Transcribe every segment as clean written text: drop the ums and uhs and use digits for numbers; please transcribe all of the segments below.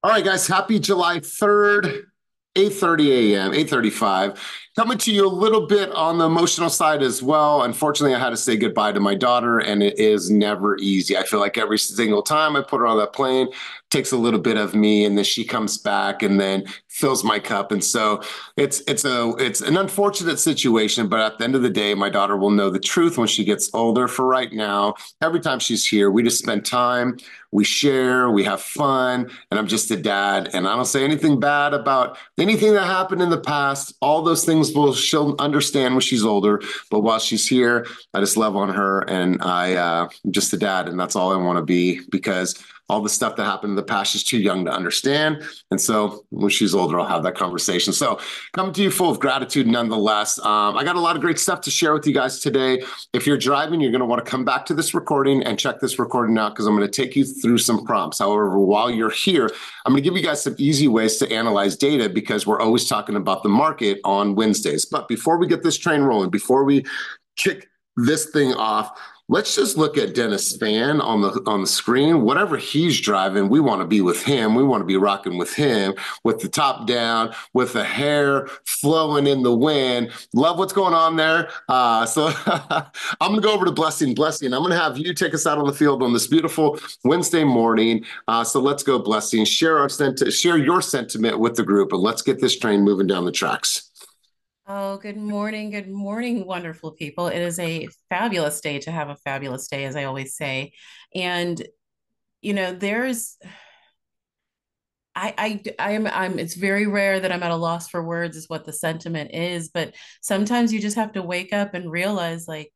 All right, guys, happy July 3rd, 8:30 a.m., 8:35. Coming to you a little bit on the emotional side as well. Unfortunately, I had to say goodbye to my daughter, and it is never easy. I feel like every single time I put her on that plane, takes a little bit of me, and then she comes back and then fills my cup. And so it's an unfortunate situation, but at the end of the day, my daughter will know the truth when she gets older. For right now, every time she's here, we just spend time, we share, we have fun, and I'm just a dad. And I don't say anything bad about anything that happened in the past. All those things she'll understand when she's older. But while she's here, I just love on her, and I'm just a dad, and that's all I want to be because all the stuff that happened in the past, she's too young to understand. And so when she's older, I'll have that conversation. So coming to you full of gratitude nonetheless. I got a lot of great stuff to share with you guys today. If you're driving, you're going to want to come back to this recording and check this recording out because I'm going to take you through some prompts. However, while you're here, I'm going to give you guys some easy ways to analyze data because we're always talking about the market on Wednesdays. But before we get this train rolling, before we kick this thing off, let's just look at Dennis Fan on the screen. Whatever he's driving, we want to be with him. We want to be rocking with him, with the top down, with the hair flowing in the wind. Love what's going on there. So I'm gonna go over to Blessing. Blessing, I'm gonna have you take us out on the field on this beautiful Wednesday morning. So let's go, Blessing. Share your sentiment with the group, and let's get this train moving down the tracks. Oh, good morning. Good morning, wonderful people. It is a fabulous day to have a fabulous day, as I always say. And, there's, it's very rare that I'm at a loss for words, is what the sentiment is. But sometimes you just have to wake up and realize, like,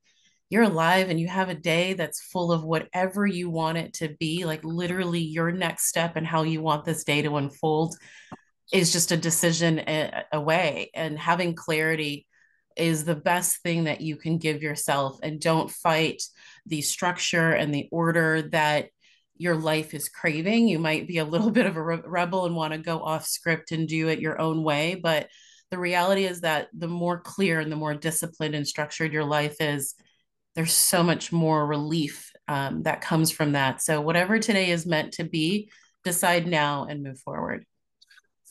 you're alive and you have a day that's full of whatever you want it to be, like literally your next step and how you want this day to unfold is just a decision away. And having clarity is the best thing that you can give yourself. And don't fight the structure and the order that your life is craving. You might be a little bit of a rebel and want to go off script and do it your own way. But the reality is that the more clear and the more disciplined and structured your life is, there's so much more relief that comes from that. So, whatever today is meant to be, decide now and move forward.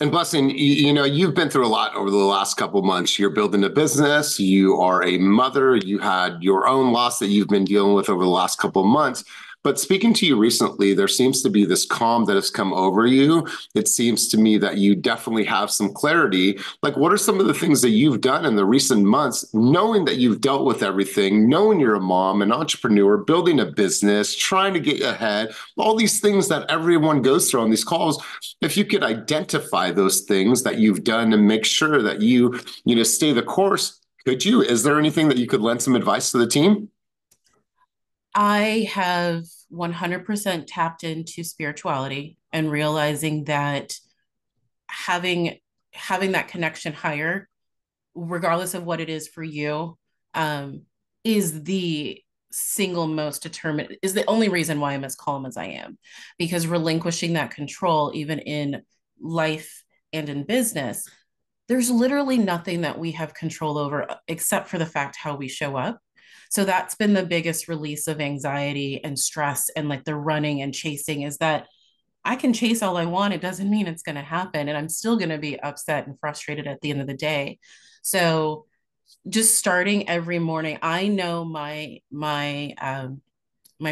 And Blessing, you've been through a lot over the last couple of months. You're building a business. You are a mother. You had your own loss that you've been dealing with over the last couple of months. But speaking to you recently, there seems to be this calm that has come over you. It seems to me that you definitely have some clarity. Like, what are some of the things that you've done in the recent months, knowing that you've dealt with everything, knowing you're a mom, an entrepreneur, building a business, trying to get ahead, all these things that everyone goes through on these calls? If you could identify those things that you've done and make sure that you stay the course, could you? Is there anything that you could lend some advice to the team? I have 100% tapped into spirituality and realizing that having having that connection higher, regardless of what it is for you, um, is the single most determined, is the only reason why I'm as calm as I am. Because relinquishing that control, even in life and in business, there's literally nothing that we have control over except for the fact how we show up. So that's been the biggest release of anxiety and stress and like the running and chasing, is that I can chase all I want. It doesn't mean it's going to happen. And I'm still going to be upset and frustrated at the end of the day. So just starting every morning, I know my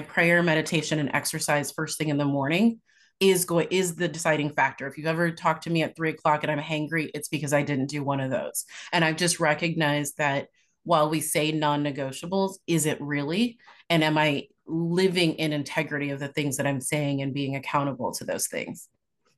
prayer, meditation, and exercise first thing in the morning is the deciding factor. If you've ever talked to me at 3 o'clock and I'm hangry, it's because I didn't do one of those. And I've just recognized that while we say non-negotiables, is it really? And am I living in integrity of the things that I'm saying and being accountable to those things?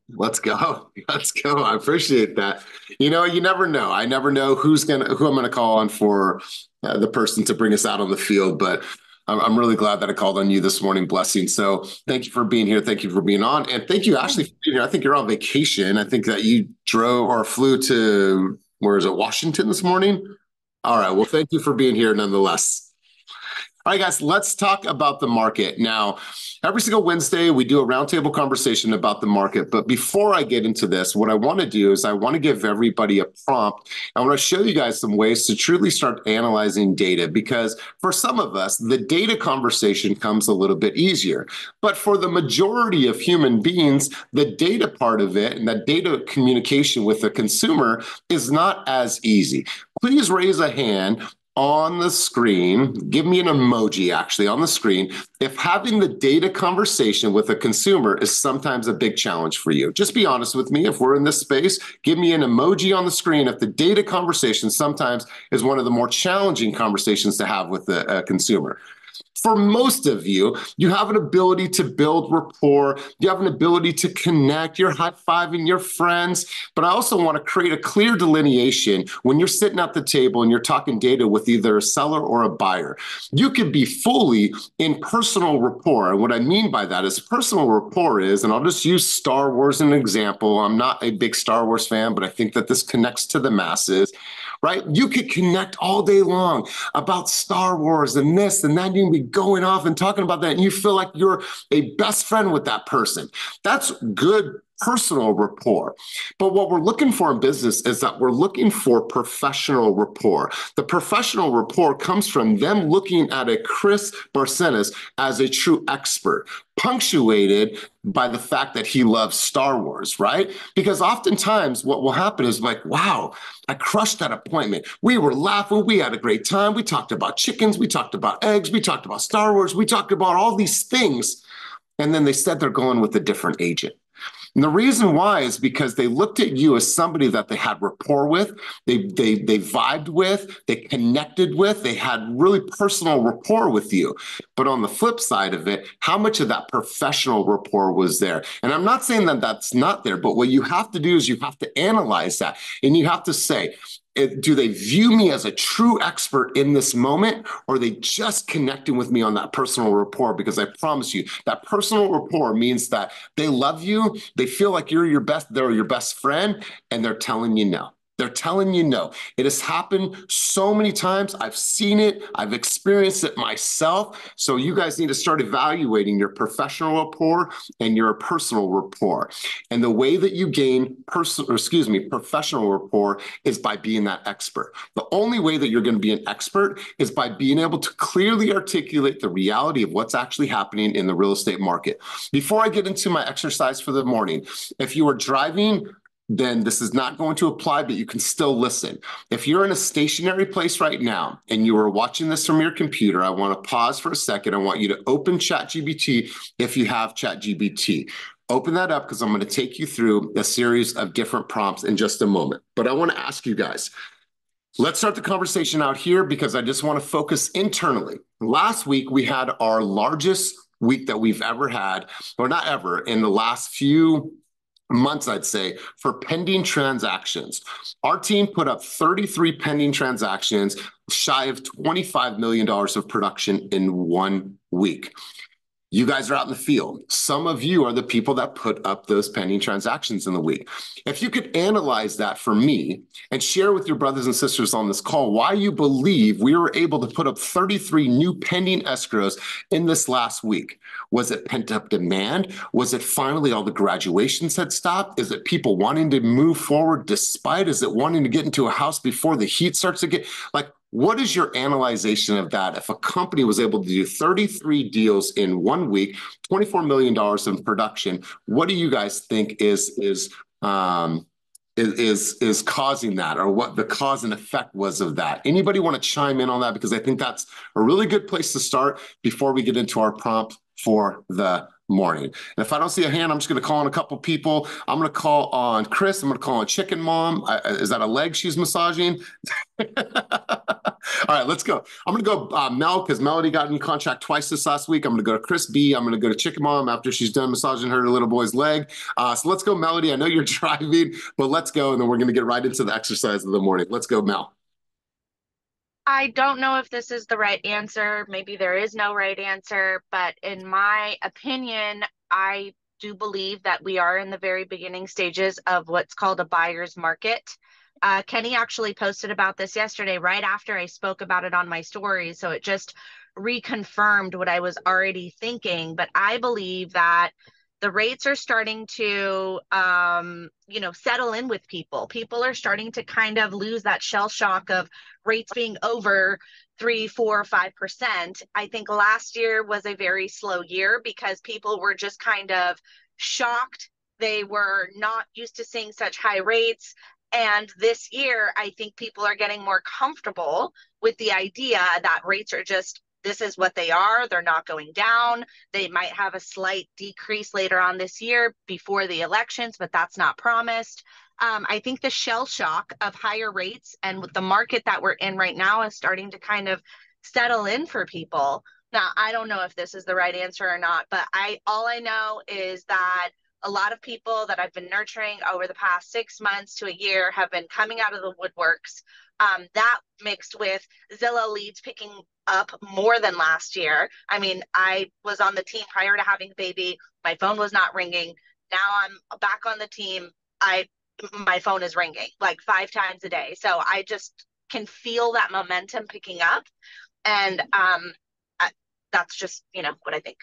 Let's go. Let's go. I appreciate that. You never know. I never know who I'm gonna call on for the person to bring us out on the field. But I'm really glad that I called on you this morning, Blessing. So thank you for being here. Thank you for being on, and thank you Yeah. actually for being here. I think you're on vacation. I think that you drove or flew to, where is it, Washington this morning? All right. Well, thank you for being here nonetheless. All right, guys, let's talk about the market. Now, every single Wednesday, we do a roundtable conversation about the market. But before I get into this, what I want to do is I want to give everybody a prompt. I want to show you guys some ways to truly start analyzing data because for some of us, the data conversation comes a little bit easier. But for the majority of human beings, the data part of it and that data communication with the consumer is not as easy. Please raise a hand on the screen, give me an emoji actually on the screen, if having the data conversation with a consumer is sometimes a big challenge for you. Just be honest with me. If we're in this space, give me an emoji on the screen if the data conversation sometimes is one of the more challenging conversations to have with a consumer. For most of you, you have an ability to build rapport. You have an ability to connect. You're high-fiving your friends. But I also want to create a clear delineation when you're sitting at the table and you're talking data with either a seller or a buyer. You could be fully in personal rapport. And what I mean by that is personal rapport is, and I'll just use Star Wars as an example. I'm not a big Star Wars fan, but I think that this connects to the masses, right? You could connect all day long about Star Wars and this and that. You can be going off and talking about that, and you feel like you're a best friend with that person. That's good personal rapport. But what we're looking for in business is that we're looking for professional rapport. The professional rapport comes from them looking at a Chris Barcenas as a true expert, punctuated by the fact that he loves Star Wars, right? Because oftentimes what will happen is like, wow, I crushed that appointment. We were laughing. We had a great time. We talked about chickens. We talked about eggs. We talked about Star Wars. We talked about all these things. And then they said they're going with a different agent. And the reason why is because they looked at you as somebody that they had rapport with, they vibed with, they connected with, they had really personal rapport with you. But on the flip side of it, how much of that professional rapport was there? And I'm not saying that that's not there, but what you have to do is you have to analyze that. And you have to say, do they view me as a true expert in this moment, or are they just connecting with me on that personal rapport? Because I promise you, that personal rapport means that they love you, they feel like they're your best friend, and they're telling you no. They're telling you no. It has happened so many times. I've seen it. I've experienced it myself. So you guys need to start evaluating your professional rapport and your personal rapport. And the way that you gain professional rapport is by being that expert. The only way that you're going to be an expert is by being able to clearly articulate the reality of what's actually happening in the real estate market. Before I get into my exercise for the morning, if you are driving, then this is not going to apply, but you can still listen. If you're in a stationary place right now and you are watching this from your computer, I want to pause for a second. I want you to open ChatGPT if you have ChatGPT. Open that up because I'm going to take you through a series of different prompts in just a moment. But I want to ask you guys, let's start the conversation out here because I just want to focus internally. Last week, we had our largest week that we've ever had, or not ever, in the last few months, I'd say, for pending transactions. Our team put up 33 pending transactions, shy of $25 million of production in 1 week. You guys are out in the field. Some of you are the people that put up those pending transactions in the week. If you could analyze that for me and share with your brothers and sisters on this call why you believe we were able to put up 33 new pending escrows in this last week. Was it pent-up demand? Was it finally all the graduations had stopped? Is it people wanting to move forward despite? Is it wanting to get into a house before the heat starts to get, like, what is your analyzation of that? If a company was able to do 33 deals in 1 week, $24 million in production, what do you guys think is causing that, or what the cause and effect was of that? Anybody want to chime in on that? Because I think that's a really good place to start before we get into our prompt for the morning. And if I don't see a hand, I'm just going to call on a couple people. I'm going to call on Chris. I'm going to call on Chicken Mom. Is that a leg she's massaging? All right, let's go. I'm going to go Mel, because Melody got in contact twice this last week. I'm going to go to Chris B. I'm going to go to Chicken Mom after she's done massaging her little boy's leg. So let's go, Melody. I know you're driving, but let's go, and then we're going to get right into the exercise of the morning. Let's go, Mel. I don't know if this is the right answer. Maybe there is no right answer, but in my opinion, I do believe that we are in the very beginning stages of what's called a buyer's market. Kenny actually posted about this yesterday, right after I spoke about it on my story. So it just reconfirmed what I was already thinking. But I believe that the rates are starting to, settle in with people. People are starting to kind of lose that shell shock of rates being over 3, 4, 5%. I think last year was a very slow year because people were just kind of shocked. They were not used to seeing such high rates. And this year, I think people are getting more comfortable with the idea that rates are just, this is what they are. They're not going down. They might have a slight decrease later on this year before the elections, but that's not promised. I think the shell shock of higher rates and with the market that we're in right now is starting to kind of settle in for people. Now, I don't know if this is the right answer or not, but all I know is that a lot of people that I've been nurturing over the past 6 months to a year have been coming out of the woodworks. That mixed with Zillow leads picking up more than last year. I mean, I was on the team prior to having the baby. My phone was not ringing. Now I'm back on the team. My phone is ringing like 5 times a day. So I just can feel that momentum picking up. And that's just, what I think.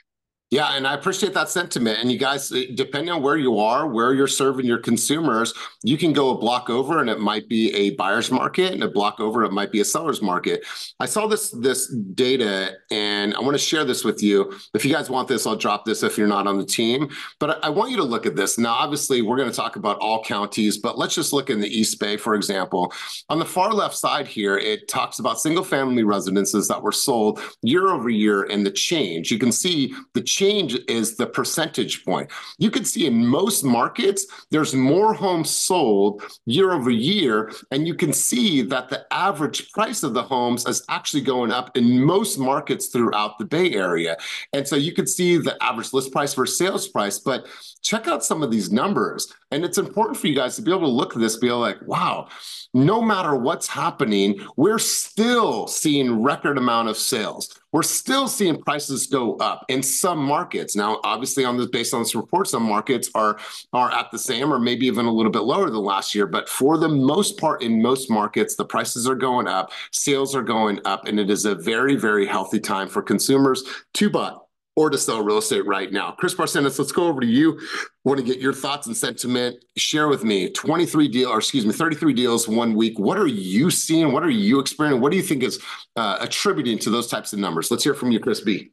Yeah, and I appreciate that sentiment. And you guys, depending on where you are, where you're serving your consumers, you can go a block over and it might be a buyer's market, and a block over it might be a seller's market. I saw this data, and I want to share this with you. If you guys want this, I'll drop this if you're not on the team. But I want you to look at this. Now, obviously, we're going to talk about all counties, but let's just look in the East Bay, for example. On the far left side here, it talks about single-family residences that were sold year over year and the change. You can see the change is the percentage point. You can see in most markets, there's more homes sold year over year, and you can see that the average price of the homes is actually going up in most markets throughout the Bay Area. And so you can see the average list price versus sales price, but check out some of these numbers. And it's important for you guys to be able to look at this, be like, wow, no matter what's happening, we're still seeing record amount of sales. We're still seeing prices go up in some markets. Now, obviously, based on this report, some markets are at the same or maybe even a little bit lower than last year. But for the most part, in most markets, the prices are going up, sales are going up, and it is a very, very healthy time for consumers to buy or to sell real estate right now. Chris Barcenas, let's go over to you. I want to get your thoughts and sentiment. Share with me 33 deals 1 week. What are you seeing? What are you experiencing? What do you think is attributing to those types of numbers? Let's hear from you, Chris B.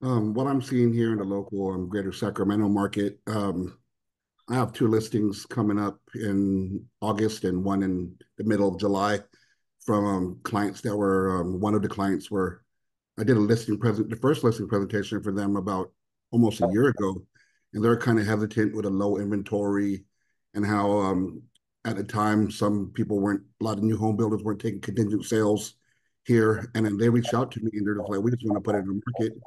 What I'm seeing here in the local greater Sacramento market, I have 2 listings coming up in August and one in the middle of July from clients that were, one of the clients were, I did the first listing presentation for them about almost a year ago, and they're kind of hesitant with a low inventory and how at the time a lot of new home builders weren't taking contingent sales here, and then they reached out to me and they're just like, we just want to put it in the market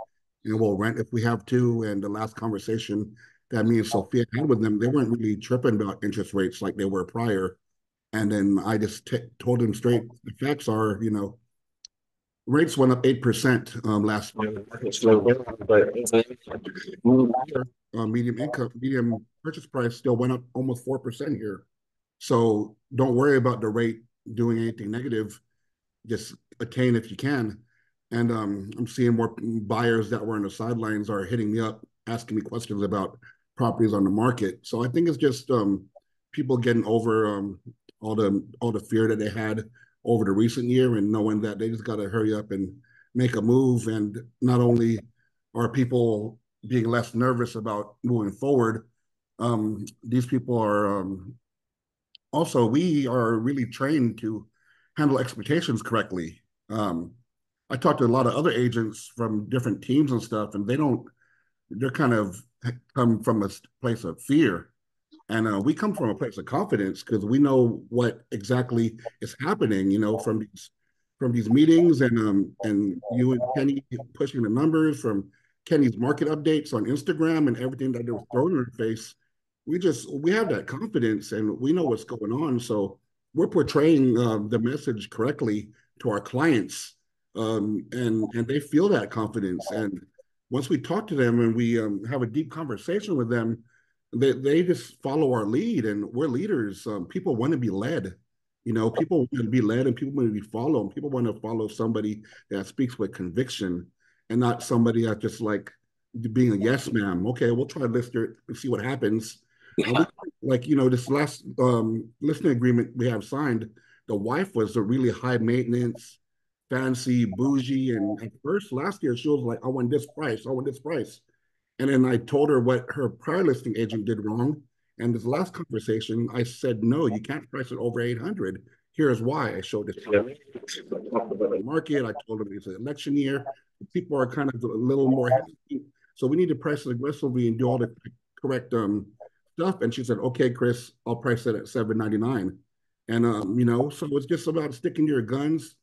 and we'll rent if we have to. And the last conversation that me and Sophia had with them, they weren't really tripping about interest rates like they were prior. And then I just told them straight, the facts are, rates went up 8% last year. Medium purchase price still went up almost 4% here. So don't worry about the rate doing anything negative. Just attain if you can. And I'm seeing more buyers that were on the sidelines are hitting me up, asking me questions about properties on the market. So I think it's just people getting over all the fear that they had over the recent year and knowing that they just got to hurry up and make a move. And not only are people being less nervous about moving forward, these people are also, we are really trained to handle expectations correctly. I talked to a lot of other agents from different teams and stuff, and they're kind of come from a place of fear. And we come from a place of confidence because we know what exactly is happening, from these meetings and you and Kenny pushing the numbers from Kenny's market updates on Instagram and everything that they were throwing in our face. We have that confidence and we know what's going on. So we're portraying the message correctly to our clients, and they feel that confidence. And once we talk to them and we have a deep conversation with them, they just follow our lead, and we're leaders. People want to be led. People want to be led and people want to be followed. People want to follow somebody that speaks with conviction and not somebody that's just like being a yes ma'am. Okay, we'll try this and see what happens. We, Yeah. like, this last listening agreement we have signed, the wife was a really high maintenance, fancy, bougie. And at first last year, she was like, I want this price. I want this price. And then I told her what her prior listing agent did wrong. And this last conversation, I said, no, you can't price it over 800. Here's why. I showed this market. I told them it's an election year. People are kind of a little more hesitant. So we need to price it aggressively and do all the correct stuff. And she said, okay, Chris, I'll price it at 799. And so it's just about sticking to your guns,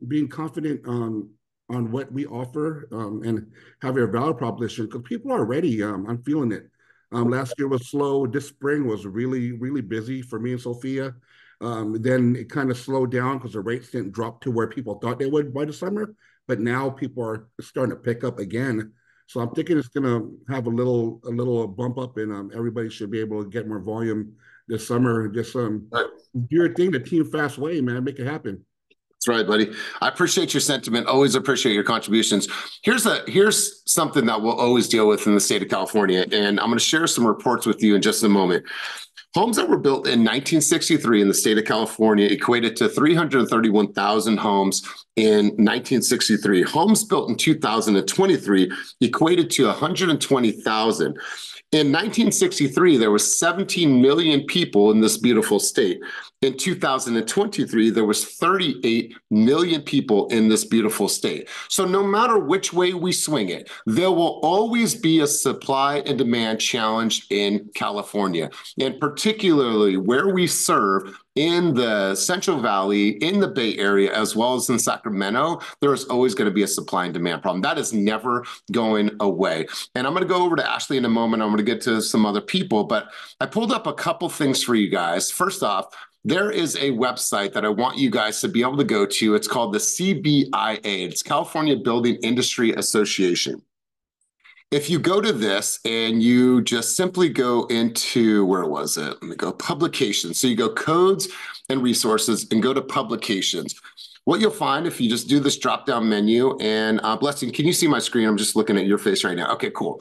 being confident on what we offer, and having a value proposition, because people are ready. I'm feeling it. Last year was slow. This spring was really, really busy for me and Sophia. Then it kind of slowed down because the rates didn't drop to where people thought they would by the summer. But now people are starting to pick up again. So I'm thinking it's going to have a little bump up, and everybody should be able to get more volume this summer. Just do your thing, the team fast way, man. Make it happen. That's right, buddy. I appreciate your sentiment. Always appreciate your contributions. Here's something that we'll always deal with in the state of California, and I'm going to share some reports with you in just a moment. Homes that were built in 1963 in the state of California equated to 331,000 homes in 1963. Homes built in 2023 equated to 120,000. In 1963, there were 17 million people in this beautiful state. In 2023, there was 38 million people in this beautiful state. So no matter which way we swing it, there will always be a supply and demand challenge in California, and particularly where we serve in the Central Valley, in the Bay Area, as well as in Sacramento. There is always going to be a supply and demand problem. That is never going away. And I'm going to go over to Ashley in a moment. I'm going to get to some other people, but I pulled up a couple things for you guys. First off, there is a website that I want you guys to be able to go to. It's called the CBIA. It's California Building Industry Association. If you go to this and you just simply go into, where was it? Let me go, publications. So you go codes and resources and go to publications. What you'll find if you just do this drop-down menu, and Blessing, can you see my screen? I'm just looking at your face right now. Okay, cool.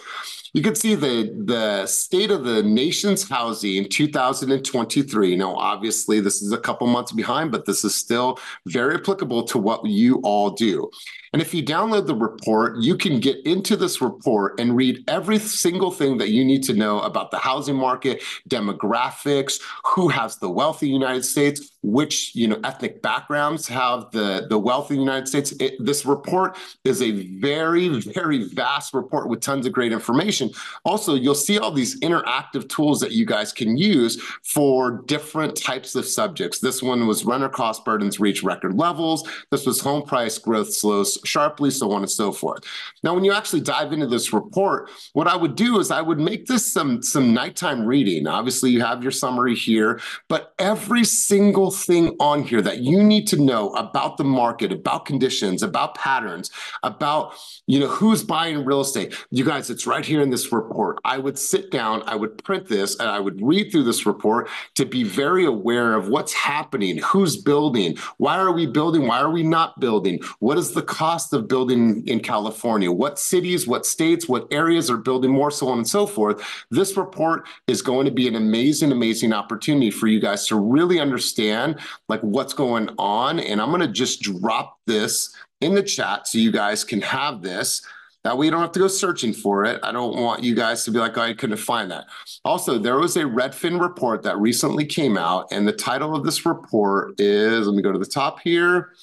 You can see the state of the nation's housing in 2023. Now, obviously, this is a couple months behind, but this is still very applicable to what you all do. And if you download the report, you can get into this report and read every single thing that you need to know about the housing market, demographics, who has the wealth in the United States, which ethnic backgrounds have the wealth in the United States. This report is a very, very vast report with tons of great information. Also, you'll see all these interactive tools that you guys can use for different types of subjects. This one was renter cost burdens reach record levels. This was home price growth slows sharply, so on and so forth. Now, when you actually dive into this report, what I would do is I would make this some nighttime reading. Obviously, you have your summary here, but every single thing on here that you need to know about the market, about conditions, about patterns, about who's buying real estate. You guys, it's right here in this report. I would sit down, I would print this, and I would read through this report to be very aware of what's happening, who's building, why are we building, why are we not building, what is the cost of building in California, what cities, what states, what areas are building more, so on and so forth. This report is going to be an amazing, amazing opportunity for you guys to really understand like what's going on. And I'm going to just drop this in the chat so you guys can have this. That way you don't have to go searching for it. I don't want you guys to be like, oh, I couldn't find that. Also, there was a Redfin report that recently came out, and the title of this report is, let me go to the top here,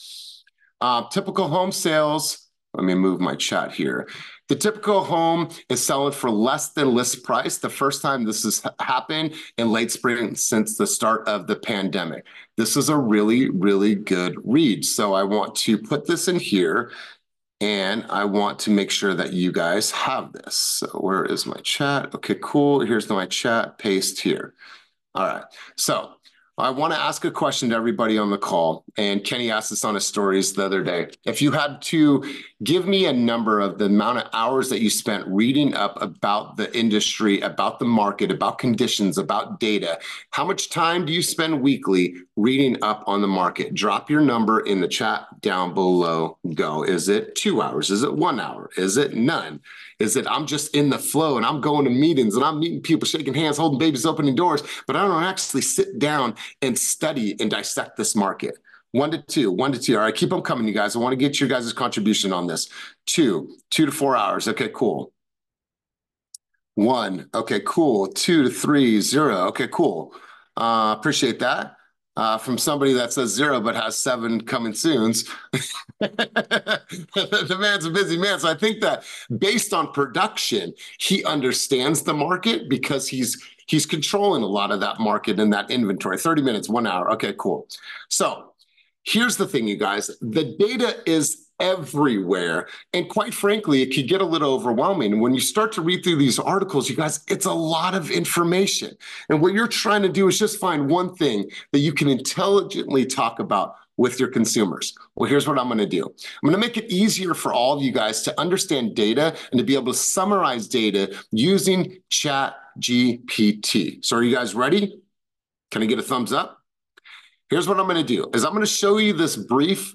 typical home sales. Let me move my chat here. The typical home is selling for less than list price. The first time this has happened in late spring since the start of the pandemic. This is a really, really good read. So I want to put this in here, and I want to make sure that you guys have this. So where is my chat? Okay, cool. Here's my chat, paste here. All right. So I want to ask a question to everybody on the call. And Kenny asked this on his stories the other day. If you had to give me a number of the amount of hours that you spent reading up about the industry, about the market, about conditions, about data, how much time do you spend weekly reading up on the market? Drop your number in the chat down below. Go. Is it 2 hours? Is it 1 hour? Is it none? Is it I'm just in the flow and I'm going to meetings and I'm meeting people, shaking hands, holding babies, opening doors, but I don't actually sit down and study and dissect this market? 1 to 2, 1 to 2. All right, keep them coming, you guys. I want to get your guys' contribution on this. 2 to 4 hours. Okay, cool. 1. Okay, cool. 2 to 3, 0. Okay, cool. Appreciate that. From somebody that says 0 but has 7 coming soons. The man's a busy man. So I think that based on production, he understands the market because he's controlling a lot of that market and that inventory. 30 minutes, 1 hour. Okay, cool. So here's the thing, you guys. The data is everywhere. And quite frankly, it could get a little overwhelming. When you start to read through these articles, you guys, it's a lot of information. And what you're trying to do is just find one thing that you can intelligently talk about with your consumers. Well, here's what I'm going to do. I'm going to make it easier for all of you guys to understand data and to be able to summarize data using ChatGPT. So are you guys ready? Can I get a thumbs up? Here's what I'm going to do is I'm going to show you this brief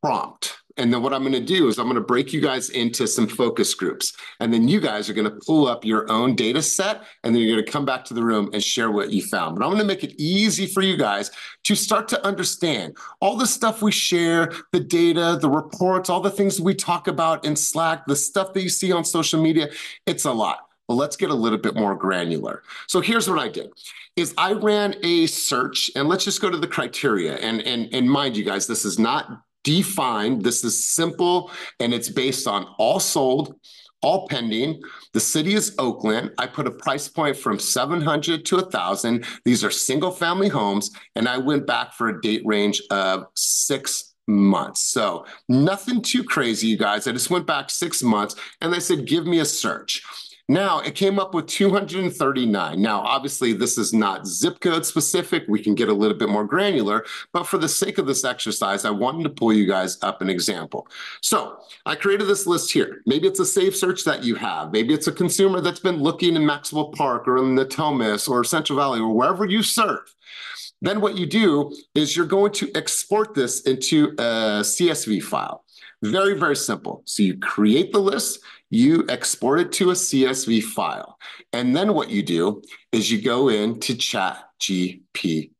prompt. And then what I'm going to do is I'm going to break you guys into some focus groups. And then you guys are going to pull up your own data set, and then you're going to come back to the room and share what you found. But I'm going to make it easy for you guys to start to understand all the stuff we share, the data, the reports, all the things we talk about in Slack, the stuff that you see on social media. It's a lot. But let's get a little bit more granular. So here's what I did. Is I ran a search, and let's just go to the criteria. And mind you guys, this is not defined. This is simple, and it's based on all sold, all pending. The city is Oakland. I put a price point from 700 to 1,000. These are single family homes, and I went back for a date range of 6 months. So nothing too crazy, you guys. I just went back 6 months, and they said, give me a search. Now, it came up with 239. Now, obviously, this is not zip code specific. We can get a little bit more granular, but for the sake of this exercise, I wanted to pull you guys up an example. So I created this list here. Maybe it's a safe search that you have. Maybe it's a consumer that's been looking in Maxwell Park or in Natomas or Central Valley or wherever you serve. Then what you do is you're going to export this into a CSV file. Very, very simple. So you create the list, you export it to a CSV file. And then what you do is you go into ChatGPT.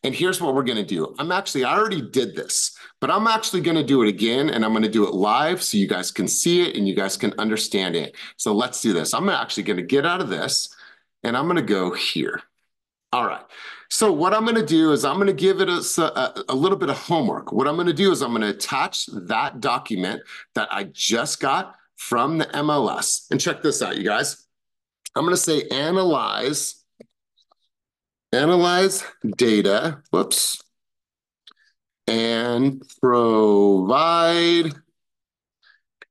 And here's what we're going to do. I already did this, but I'm actually going to do it again, and I'm going to do it live so you guys can see it and you guys can understand it. So let's do this. I'm actually going to get out of this, and I'm going to go here. All right. So what I'm going to do is I'm going to give it a little bit of homework. What I'm going to do is I'm going to attach that document that I just got from the MLS. And check this out, you guys. I'm going to say analyze data, whoops, and provide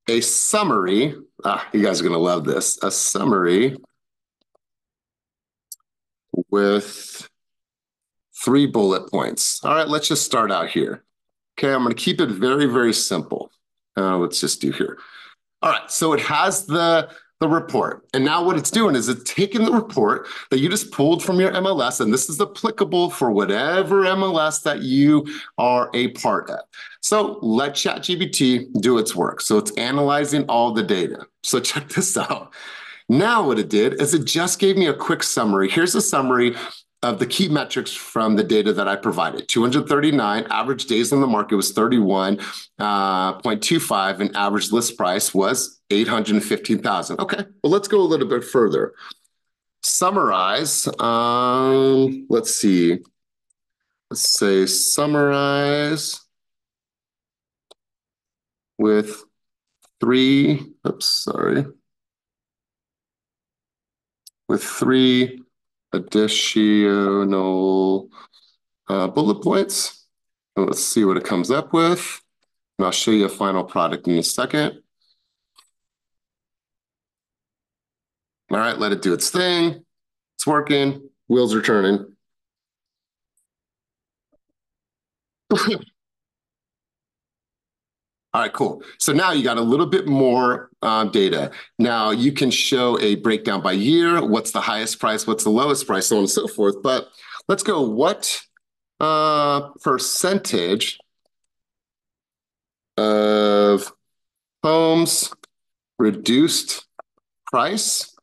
a summary. You guys are going to love this. A summary with 3 bullet points. All right, let's just start out here. Okay, I'm going to keep it very, very simple. Let's just do here. All right, so it has the report. And now what it's doing is it's taking the report that you just pulled from your MLS, and this is applicable for whatever MLS that you are a part of. So let ChatGPT do its work. So it's analyzing all the data. So check this out. Now what it did is it just gave me a quick summary. Here's a summary of the key metrics from the data that I provided. 239, average days on the market was 31.25, and average list price was 815,000. Okay, well, let's go a little bit further. Summarize, let's see. Let's say summarize with 3 additional bullet points. And let's see what it comes up with. And I'll show you a final product in a second. All right, let it do its thing. It's working. Wheels are turning. All right, cool. So now you got a little bit more data. Now you can show a breakdown by year, what's the highest price, what's the lowest price, so on and so forth. But let's go, what percentage of homes reduced price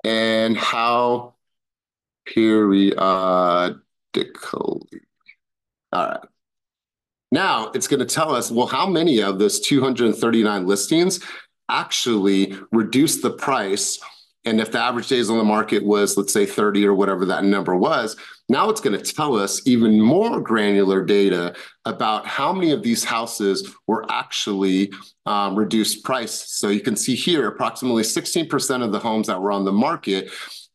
and how periodically? All right. Now it's going to tell us, well, how many of those 239 listings actually reduced the price? And if the average days on the market was, let's say 30 or whatever that number was, now it's going to tell us even more granular data about how many of these houses were actually reduced price. So you can see here, approximately 16% of the homes that were on the market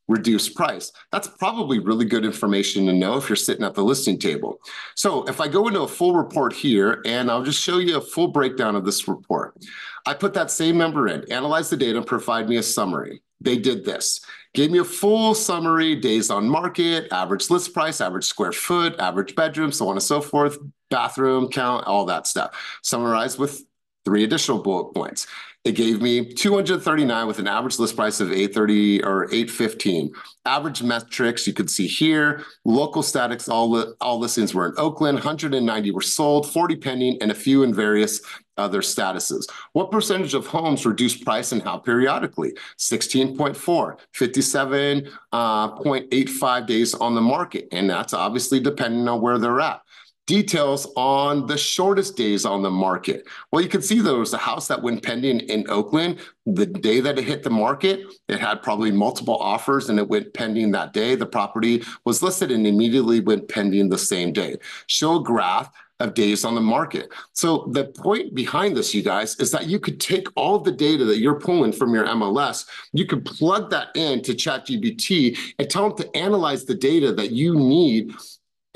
reduced price. That's probably really good information to know if you're sitting at the listing table. So if I go into a full report here, and I'll just show you a full breakdown of this report. I put that same number in, analyze the data, and provide me a summary. They did this. Gave me a full summary, days on market, average list price, average square foot, average bedroom, so on and so forth, bathroom count, all that stuff. Summarized with 3 additional bullet points. It gave me 239 with an average list price of 830 or 815. Average metrics you could see here. Local statics, all listings were in Oakland. 190 were sold, 40 pending, and a few in various other statuses. What percentage of homes reduced price and how periodically? 16.4, 57.85 days on the market. And that's obviously depending on where they're at. Details on the shortest days on the market. Well, you can see there was a house that went pending in Oakland. The day that it hit the market, it had probably multiple offers and it went pending that day. The property was listed and immediately went pending the same day. Show a graph of days on the market. So the point behind this, you guys, is that you could take all the data that you're pulling from your MLS, you could plug that into ChatGPT and tell them to analyze the data that you need,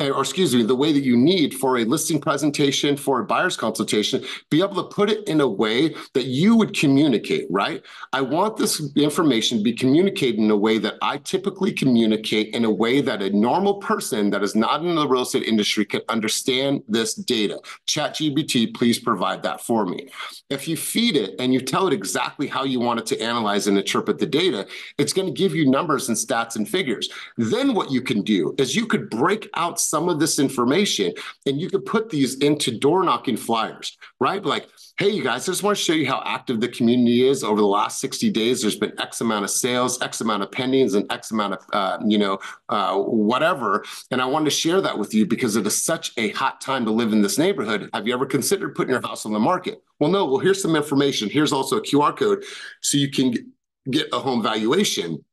or excuse me, the way that you need for a listing presentation, for a buyer's consultation, be able to put it in a way that you would communicate, right? I want this information to be communicated in a way that I typically communicate, in a way that a normal person that is not in the real estate industry can understand this data. ChatGPT, please provide that for me. If you feed it and you tell it exactly how you want it to analyze and interpret the data, it's going to give you numbers and stats and figures. Then what you can do is you could break out some of this information and you could put these into door knocking flyers, right? Like, hey, you guys, I just want to show you how active the community is. Over the last 60 days, there's been X amount of sales, X amount of pendings, and X amount of, whatever. And I wanted to share that with you because it is such a hot time to live in this neighborhood. Have you ever considered putting your house on the market? Well, no. Well, here's some information. Here's also a QR code so you can get a home valuation.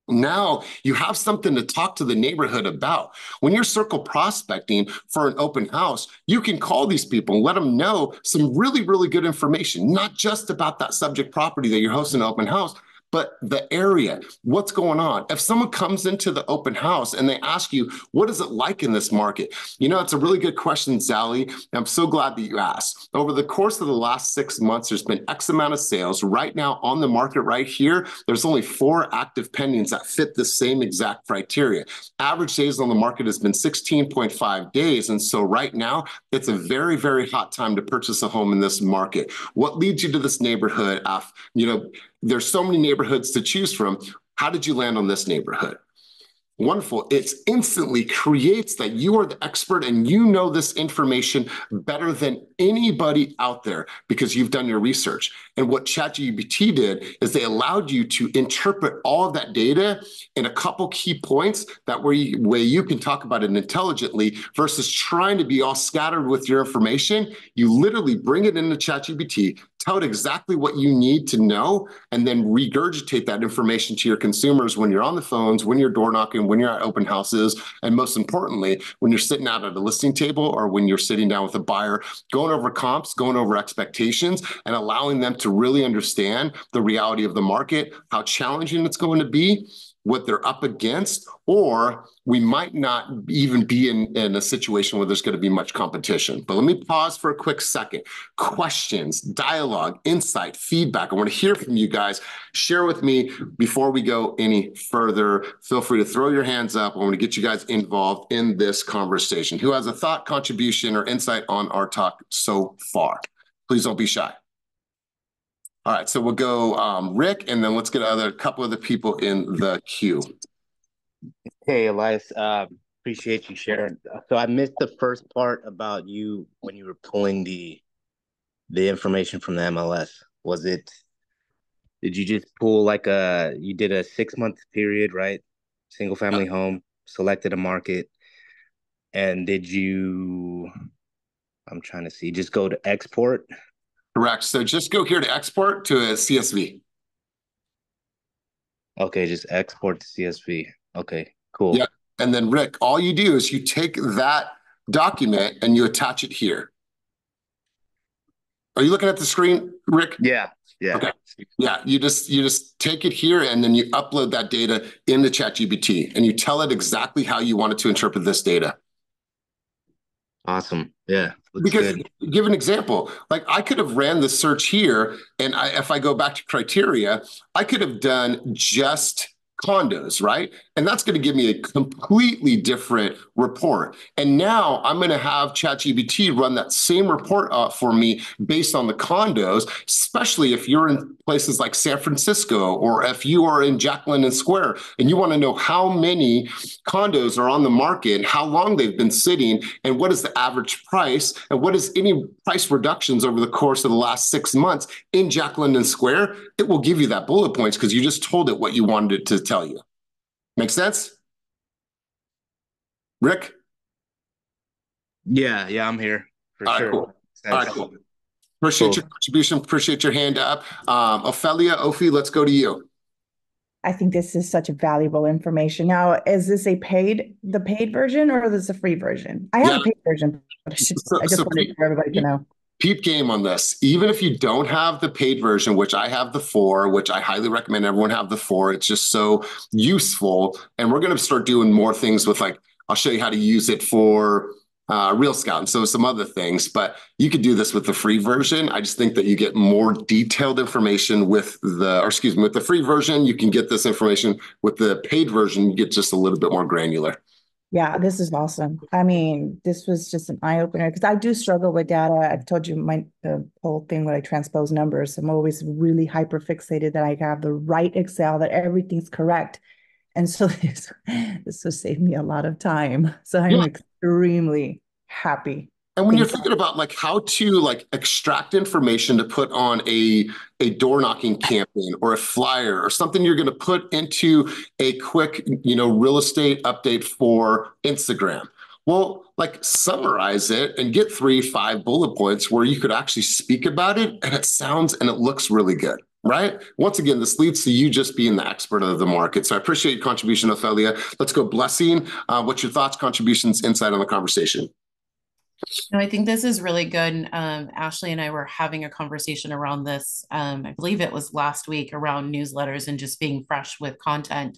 Now you have something to talk to the neighborhood about. When you're circle prospecting for an open house, you can call these people and let them know some really, really good information, not just about that subject property that you're hosting an open house, but the area, what's going on. If someone comes into the open house and they ask you, what is it like in this market? You know, it's a really good question, Sally. I'm so glad that you asked. Over the course of the last 6 months, there's been X amount of sales. Right now on the market right here, there's only 4 active pendings that fit the same exact criteria. Average days on the market has been 16.5 days. And so right now, it's a very, very hot time to purchase a home in this market. What leads you to this neighborhood? There's so many neighborhoods to choose from. How did you land on this neighborhood? Wonderful. It instantly creates that you are the expert and you know this information better than anybody out there because you've done your research. And what ChatGPT did is they allowed you to interpret all of that data in a couple key points that way you can talk about it intelligently versus trying to be all scattered with your information. You literally bring it into ChatGPT, tell it exactly what you need to know, and then regurgitate that information to your consumers when you're on the phones, when you're door knocking, when you're at open houses, and most importantly, when you're sitting out at a listing table or when you're sitting down with a buyer, going over comps, going over expectations, and allowing them to really understand the reality of the market, how challenging it's going to be. what they're up against, or we might not even be in a situation where there's going to be much competition. But let me pause for a quick second. Questions, dialogue, insight, feedback. I want to hear from you guys. Share with me before we go any further. Feel free to throw your hands up. I want to get you guys involved in this conversation. Who has a thought, contribution, or insight on our talk so far? Please don't be shy. All right, so we'll go Rick, and then let's get a couple other people in the queue. Hey, Elias, appreciate you sharing. So I missed the first part about you when you were pulling the information from the MLS. Did you just pull you did a 6-month period, right? Single family home, selected a market, and I'm trying to see, just go to export? Correct. So just go here to export to a CSV. Okay, just export to CSV. Okay, cool. Yeah. And then Rick, all you do is you take that document and you attach it here. Are you looking at the screen, Rick? Yeah. Okay. Yeah, you just take it here and then you upload that data into ChatGPT and you tell it exactly how you want it to interpret this data. Awesome. Yeah. Because give an example, like I could have ran the search here, and if I go back to criteria, I could have done just condos, right? And that's going to give me a completely different report. And now I'm going to have ChatGPT run that same report for me based on the condos, especially if you're in places like San Francisco, or if you are in Jack London Square and you want to know how many condos are on the market and how long they've been sitting and what is the average price and what is any price reductions over the course of the last 6 months in Jack London Square. It will give you that bullet points because you just told it what you wanted it to tell you. Make sense? Rick? Yeah, I'm here for All sure. right, cool. All right, cool. Appreciate your contribution. Appreciate your hand up. Ophelia, Ophi, let's go to you. I think this is such valuable information. Now, is this the paid version or is this a free version? I have a paid version, but I just wanted for everybody to know. Peep game on this. Even if you don't have the paid version, which I have the 4, which I highly recommend everyone have the 4. It's just so useful. And we're going to start doing more things with, like, I'll show you how to use it for Real Scout and so some other things, but you could do this with the free version. I just think that you get more detailed information with the free version. You can get this information. With the paid version, you get just a little bit more granular. Yeah, this is awesome. I mean, this was just an eye opener because I do struggle with data. I've told you the whole thing when I transpose numbers. I'm always really hyper fixated that I have the right Excel, that everything's correct. And so this will save me a lot of time. So I'm extremely happy. And when you're thinking about like how to like extract information to put on a door knocking campaign or a flyer or something you're going to put into a quick, real estate update for Instagram. Well, like summarize it and get 3-5 bullet points where you could actually speak about it and it sounds and it looks really good. Right? Once again, this leads to you just being the expert of the market. So I appreciate your contribution, Ophelia. Let's go Blessing. What's your thoughts, contributions, insight on the conversation? No, I think this is really good. Ashley and I were having a conversation around this. I believe it was last week, around newsletters and just being fresh with content.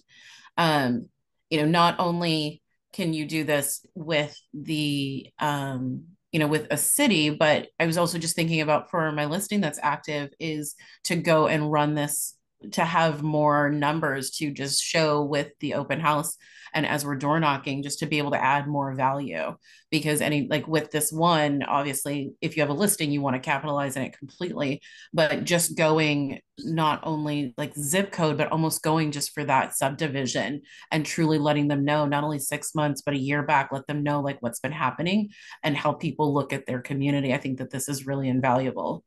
Not only can you do this with the with a city, but I was also just thinking about, for my listing that's active, is to go and run this, to have more numbers to just show with the open house and as we're door knocking, just to be able to add more value. Because with this one, obviously, if you have a listing, you want to capitalize on it completely, but just going not only like zip code, but almost going just for that subdivision and truly letting them know, not only 6 months, but a year back, let them know like what's been happening and help people look at their community. I think that this is really invaluable.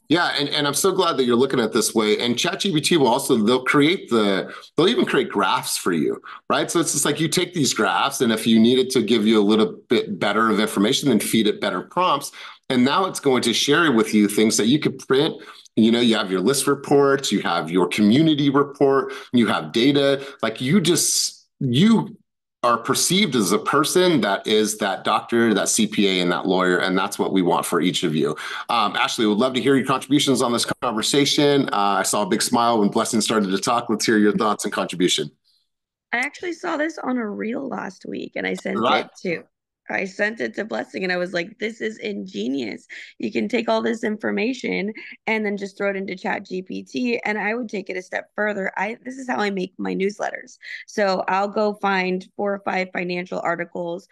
Yeah, and I'm so glad that you're looking at it this way. And ChatGPT will also, they'll even create graphs for you, right? So it's just like you take these graphs, and if you need it to give you a little bit better of information, then feed it better prompts. And now it's going to share with you things that you could print. You have your list reports, you have your community report, you have data. Like you are perceived as a person that is that doctor, that CPA, and that lawyer, and that's what we want for each of you. Ashley, would love to hear your contributions on this conversation. I saw a big smile when Blessing started to talk. Let's hear your thoughts and contribution. I actually saw this on a reel last week and Right. I sent it to Blessing and I was like, this is ingenious. You can take all this information and then just throw it into Chat GPT. And I would take it a step further. This is how I make my newsletters. So I'll go find 4 or 5 financial articles,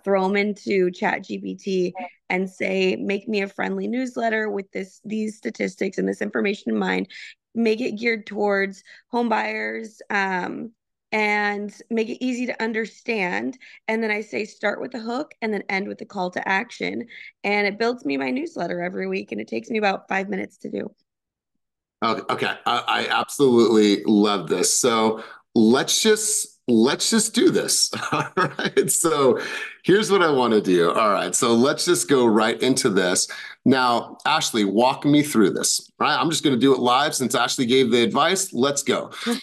throw them into Chat GPT and say, make me a friendly newsletter with these statistics and this information in mind. Make it geared towards home buyers, and make it easy to understand. And then I say start with a hook and then end with a call to action. And it builds me my newsletter every week. And it takes me about 5 minutes to do. Okay, I absolutely love this. So let's just do this. All right. So here's what I want to do. All right. So let's just go right into this. Now, Ashley, walk me through this. Right. I'm just going to do it live since Ashley gave the advice. Let's go. Took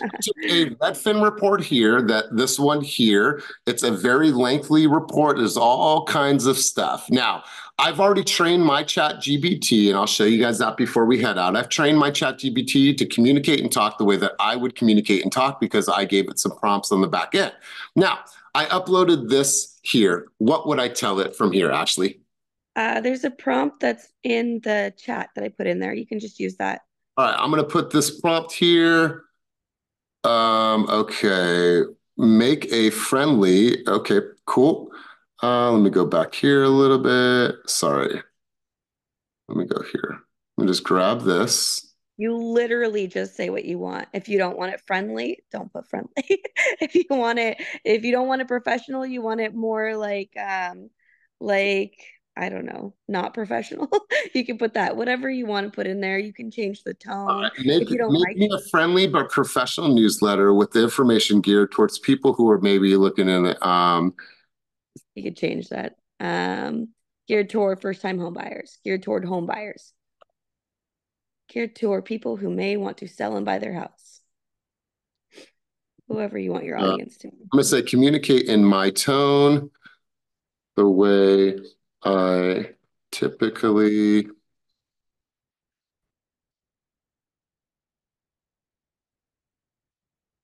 a Redfin report here, this one here. It's a very lengthy report. There's all kinds of stuff. Now, I've already trained my chat GPT, and I'll show you guys that before we head out. I've trained my chat GPT to communicate and talk the way that I would communicate and talk because I gave it some prompts on the back end. Now, I uploaded this here. What would I tell it from here, Ashley? There's a prompt that's in the chat that I put in there. You can just use that. All right, I'm going to put this prompt here. Okay, make a friendly. Okay, cool. Let me go back here a little bit. Sorry. Let me go here. Let me just grab this. You literally just say what you want. If you don't want it friendly, don't put friendly. If you don't want it professional, you want it more like I don't know, not professional. You can put that. Whatever you want to put in there. You can change the tone. Make, If you don't make like me it, a friendly but professional newsletter with the information geared towards people who are maybe looking in it. you could change that. Geared toward first-time home buyers, geared toward home buyers, geared toward people who may want to sell and buy their house. Whoever you want your audience to be. I'm going to say communicate in my tone, the way I typically.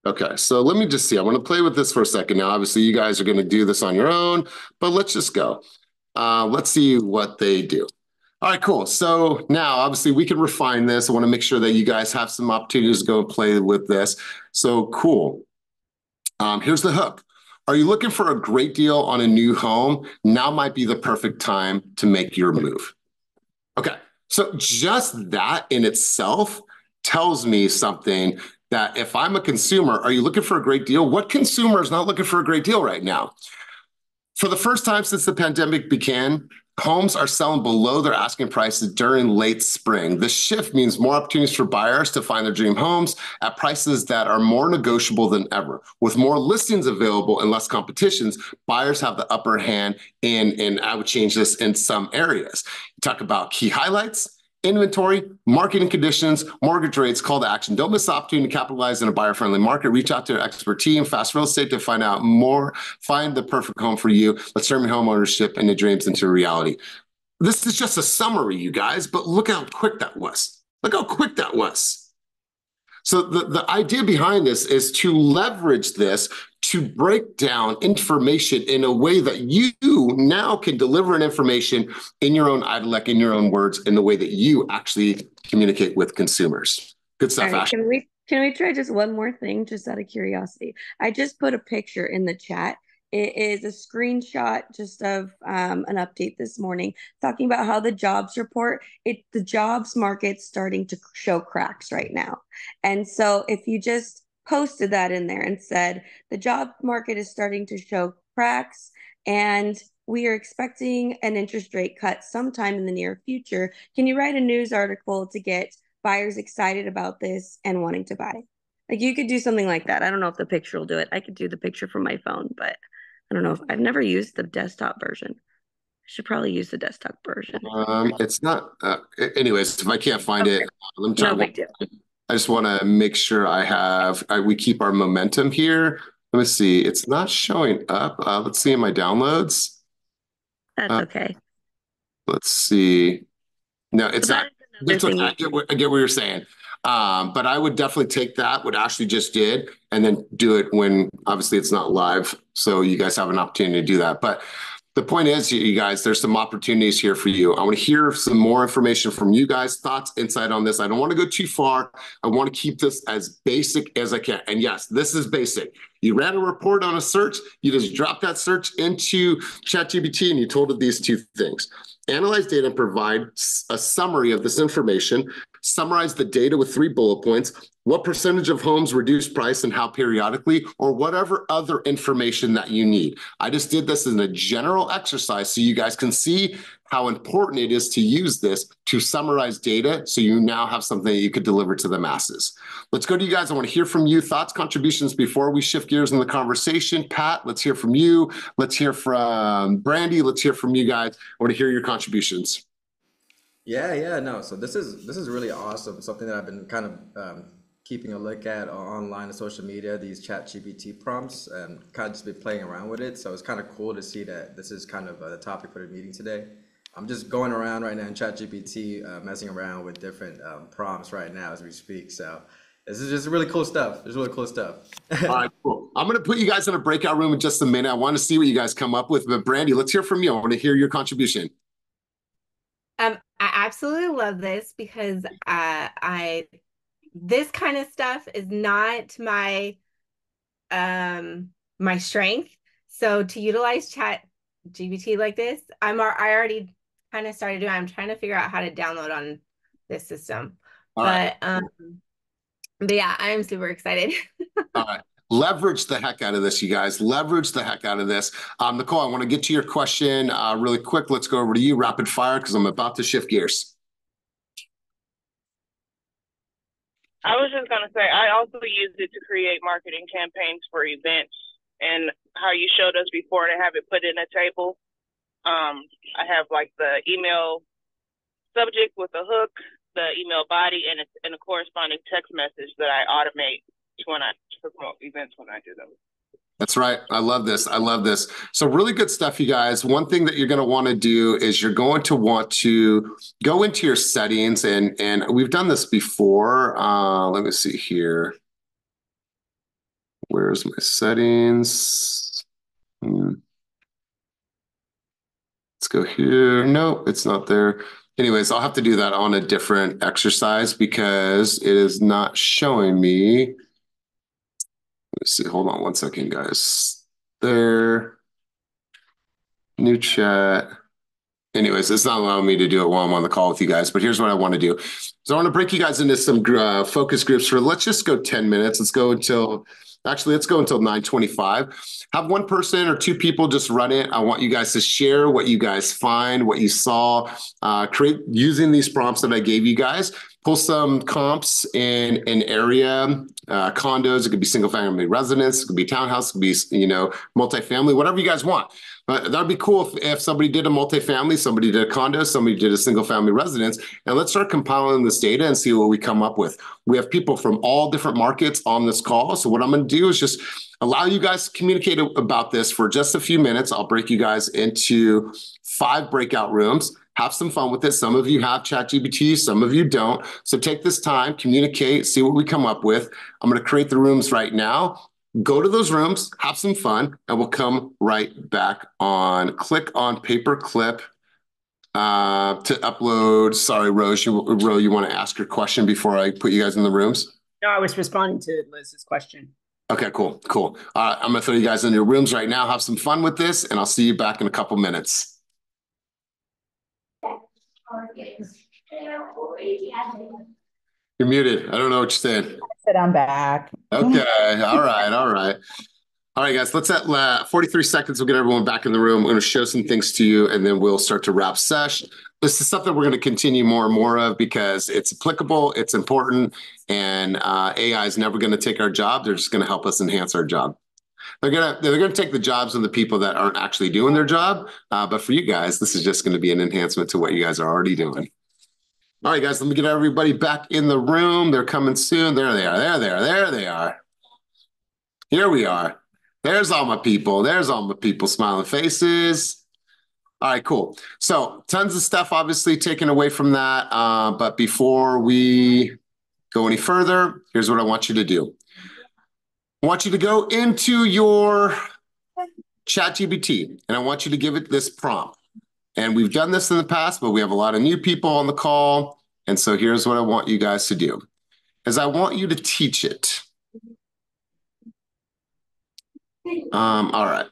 Okay, so let me just see. I want to play with this for a second. Now, obviously, you guys are going to do this on your own, but let's just go. Let's see what they do. All right, cool. So now, obviously, we can refine this. I want to make sure that you guys have some opportunities to go and play with this. So cool. Here's the hook. Are you looking for a great deal on a new home? Now might be the perfect time to make your move. Okay, so just that in itself tells me something that if I'm a consumer, are you looking for a great deal? What consumer is not looking for a great deal right now? For the first time since the pandemic began, homes are selling below their asking prices during late spring. This shift means more opportunities for buyers to find their dream homes at prices that are more negotiable than ever. With more listings available and less competitions, buyers have the upper hand, and I would change this in some areas. You talk about key highlights, inventory, marketing conditions, mortgage rates, call to action. Don't miss the opportunity to capitalize in a buyer-friendly market. Reach out to an expert team, Fast Real Estate, to find out more. Find the perfect home for you. Let's turn your home ownership and your dreams into a reality. This is just a summary, you guys, but look how quick that was. Look how quick that was. So the idea behind this is to leverage this to break down information in a way that you now can deliver an information in your own idylect, in your own words, in the way that you actually communicate with consumers. Good stuff, All right, Ashley. can we try just one more thing, just out of curiosity? I just put a picture in the chat. It is a screenshot just of an update this morning talking about how the jobs report, the jobs market's starting to show cracks right now. And so if you just posted that in there and said the job market is starting to show cracks and we are expecting an interest rate cut sometime in the near future, can you write a news article to get buyers excited about this and wanting to buy? Like you could do something like that. I don't know if the picture will do it. I could do the picture from my phone, but I don't know if I've never used the desktop version. I should probably use the desktop version. It's not, anyways, if I can't find it, let me try. No big deal. I just want to make sure we keep our momentum here. Let me see. It's not showing up. Let's see in my downloads. That's okay. Let's see. No, it's So not. that is another thing. I get what you're saying. But I would definitely take that, what Ashley just did, and then do it when obviously it's not live. So you guys have an opportunity to do that. But the point is, you guys, there's some opportunities here for you. I want to hear some more information from you guys, thoughts, insight on this. I don't want to go too far. I want to keep this as basic as I can. And yes, this is basic. You ran a report on a search, you just drop that search into ChatGPT and you told it these two things. Analyze data and provide a summary of this information. Summarize the data with 3 bullet points. What percentage of homes reduce price and how periodically, or whatever other information that you need. I just did this in a general exercise so you guys can see how important it is to use this to summarize data so you now have something that you could deliver to the masses. Let's go to you guys. I want to hear from you. Thoughts, contributions before we shift gears in the conversation. Pat, let's hear from you. Let's hear from Brandy. Let's hear from you guys. I want to hear your contributions. Yeah, no. So this is really awesome. Something that I've been kind of keeping a look at online and social media, these chat GPT prompts, and kind of just been playing around with it. So it's kind of cool to see that this is kind of the topic for the meeting today. I'm just going around right now in chat GPT, messing around with different prompts right now as we speak. So this is just really cool stuff. It's really cool stuff. All right, cool. I'm going to put you guys in a breakout room in just a minute. I want to see what you guys come up with. But Brandy, let's hear from you. I want to hear your contribution. I absolutely love this because this kind of stuff is not my my strength. So to utilize chat GPT like this, I already kind of started doing. I'm trying to figure out how to download on this system. But yeah, I'm super excited. All right. Leverage the heck out of this, you guys. Leverage the heck out of this. Nicole, I want to get to your question really quick. Let's go over to you, rapid fire, because I'm about to shift gears. I was just going to say, I also used it to create marketing campaigns for events, and how you showed us before to have it put in a table. I have like the email subject with a hook, the email body, and a corresponding text message that I automate when I promote events when I do them. That's right. I love this. I love this. So really good stuff, you guys. One thing that you're going to want to do is you're going to want to go into your settings, and we've done this before. Let me see here. Where's my settings? Let's go here. No, it's not there. Anyways, I'll have to do that on a different exercise because it is not showing me. Let's see. Hold on one second, guys. There. New chat. Anyways, it's not allowing me to do it while I'm on the call with you guys, but here's what I want to do. So I want to break you guys into some focus groups for, let's just go 10 minutes. Let's go until 9:25. Have one person or 2 people just run it. I want you guys to share what you guys find, what you saw, create using these prompts that I gave you guys. Pull some comps in an area, condos. It could be single family residence. It could be townhouse. It could be, multifamily, whatever you guys want. But that'd be cool if somebody did a multifamily, somebody did a condo, somebody did a single family residence, and let's start compiling this data and see what we come up with. We have people from all different markets on this call. So what I'm going to do is just allow you guys to communicate about this for just a few minutes. I'll break you guys into 5 breakout rooms. Have some fun with it. Some of you have ChatGPT, some of you don't. So take this time, communicate, see what we come up with. I'm going to create the rooms right now. Go to those rooms, have some fun, and we'll come right back on. Click on paperclip to upload. Sorry, Ro, you want to ask your question before I put you guys in the rooms? No, I was responding to Liz's question. Okay, cool. I'm going to throw you guys in your rooms right now. Have some fun with this, and I'll see you back in a couple minutes. You're muted. I don't know what you're saying. I said I'm back. Okay. All right. All right, guys, let's at 43 seconds. We'll get everyone back in the room. We're going to show some things to you, and then we'll start to wrap sesh. This is something we're going to continue more and more of because it's applicable, it's important, and AI is never going to take our job. They're just going to help us enhance our job. They're gonna take the jobs of the people that aren't actually doing their job. But for you guys, this is just going to be an enhancement to what you guys are already doing. All right, guys, let me get everybody back in the room. They're coming soon. There they are. Here we are. There's all my people. Smiling faces. All right, cool. So tons of stuff obviously taken away from that. But before we go any further, here's what I want you to do. I want you to go into your ChatGPT, and I want you to give it this prompt. And we've done this in the past, but we have a lot of new people on the call. And so here's what I want you guys to do, is I want you to teach it. All right.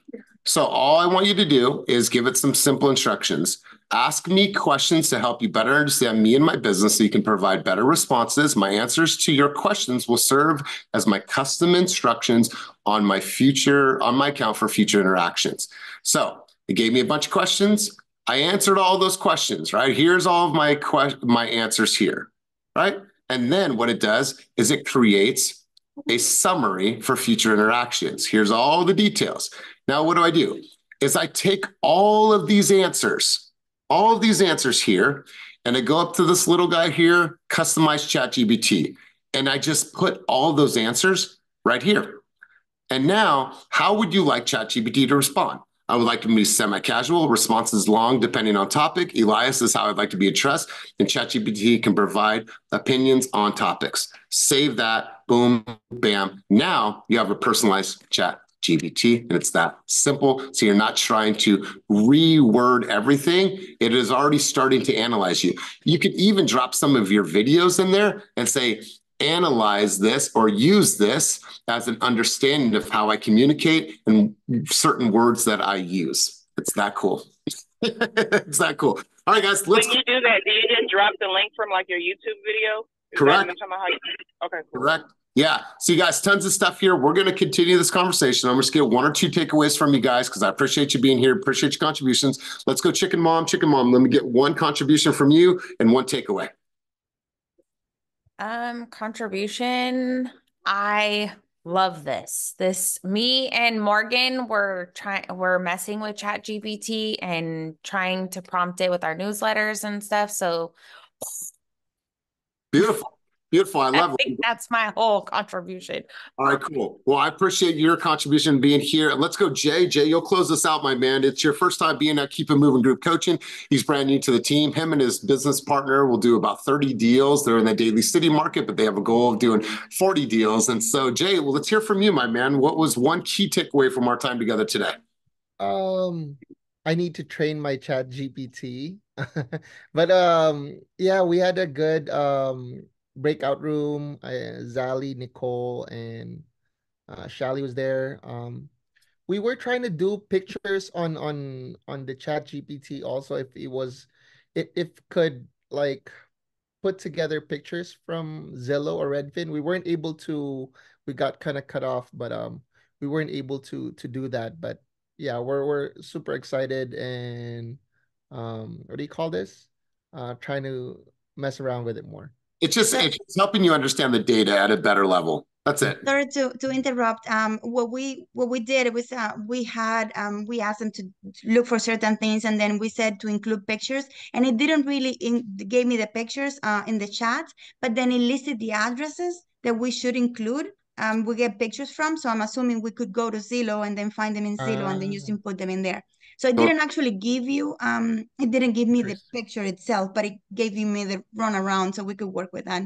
So all I want you to do is give it some simple instructions. Ask me questions to help you better understand me and my business so you can provide better responses. My answers to your questions will serve as my custom instructions on my account for future interactions. So it gave me a bunch of questions. I answered all those questions, right? Here's all of my answers here, right? And then what it does is it creates a summary for future interactions. Here's all the details. Now, what do? Is I take all of these answers here, and I go up to this little guy here, customize ChatGPT, and I just put all of those answers right here. And now, how would you like ChatGPT to respond? I would like to be semi-casual, responses long, depending on topic. Elias is how I'd like to be addressed, and ChatGPT can provide opinions on topics. Save that, boom, bam. Now you have a personalized ChatGPT, and it's that simple. So you're not trying to reword everything. It is already starting to analyze you. You could even drop some of your videos in there and say, analyze this or use this as an understanding of how I communicate and certain words that I use. It's that cool. It's that cool. All right, guys. When you do that, do you just drop the link from like your YouTube video? Correct. Okay. Cool. Correct. Yeah. So you guys, tons of stuff here. We're going to continue this conversation. I'm just going to get one or two takeaways from you guys because I appreciate you being here. Appreciate your contributions. Let's go Chicken Mom. Chicken Mom, let me get one contribution from you and one takeaway. Contribution. I love this. Me and Morgan we're messing with ChatGPT and trying to prompt it with our newsletters and stuff. So beautiful. Beautiful. I love it. I think that's my whole contribution. All right, cool. Well, I appreciate your contribution being here. Let's go, Jay. Jay, you'll close us out, my man. It's your first time being at Keep It Moving Group Coaching. He's brand new to the team. Him and his business partner will do about 30 deals. They're in the Daly City market, but they have a goal of doing 40 deals. And so, Jay, well, let's hear from you, my man. What was one key takeaway from our time together today? I need to train my Chat GPT. But yeah, we had a good breakout room. Zali, Nicole, and Shally was there. We were trying to do pictures on the Chat GPT also, if it could like put together pictures from Zillow or Redfin. We weren't able to. We got kind of cut off, but we weren't able to do that. But yeah, we're super excited, and what do you call this? Trying to mess around with it more. It's helping you understand the data at a better level. That's it. Sorry to interrupt. What we did was we asked them to look for certain things, and then we said to include pictures, and it didn't really gave me the pictures in the chat, but then it listed the addresses that we should include. We get pictures from, so I'm assuming we could go to Zillow and then find them in Zillow and then just input them in there. So it didn't actually give you, it didn't give me the picture itself, but it gave me the runaround so we could work with that.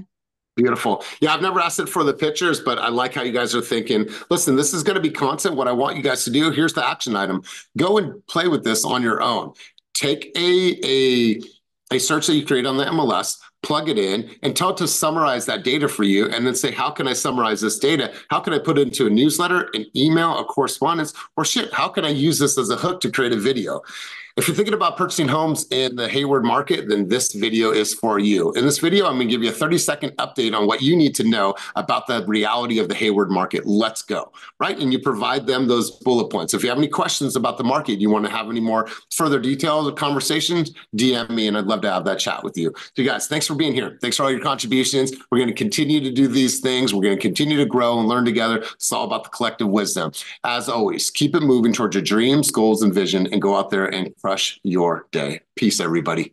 Beautiful. Yeah, I've never asked it for the pictures, but I like how you guys are thinking. Listen, this is going to be content. What I want you guys to do, here's the action item. Go and play with this on your own. Take a search that you create on the MLS, plug it in, and tell it to summarize that data for you, and then say, how can I summarize this data? How can I put it into a newsletter, an email, a correspondence, or shit, how can I use this as a hook to create a video? If you're thinking about purchasing homes in the Hayward market, then this video is for you. In this video, I'm going to give you a 30-second update on what you need to know about the reality of the Hayward market. Let's go, right? And you provide them those bullet points. If you have any questions about the market, you want to have any more further details or conversations, DM me, and I'd love to have that chat with you. So you guys, thanks for being here. Thanks for all your contributions. We're going to continue to do these things. We're going to continue to grow and learn together. It's all about the collective wisdom. As always, keep it moving towards your dreams, goals, and vision, and go out there and crush your day. Peace, everybody.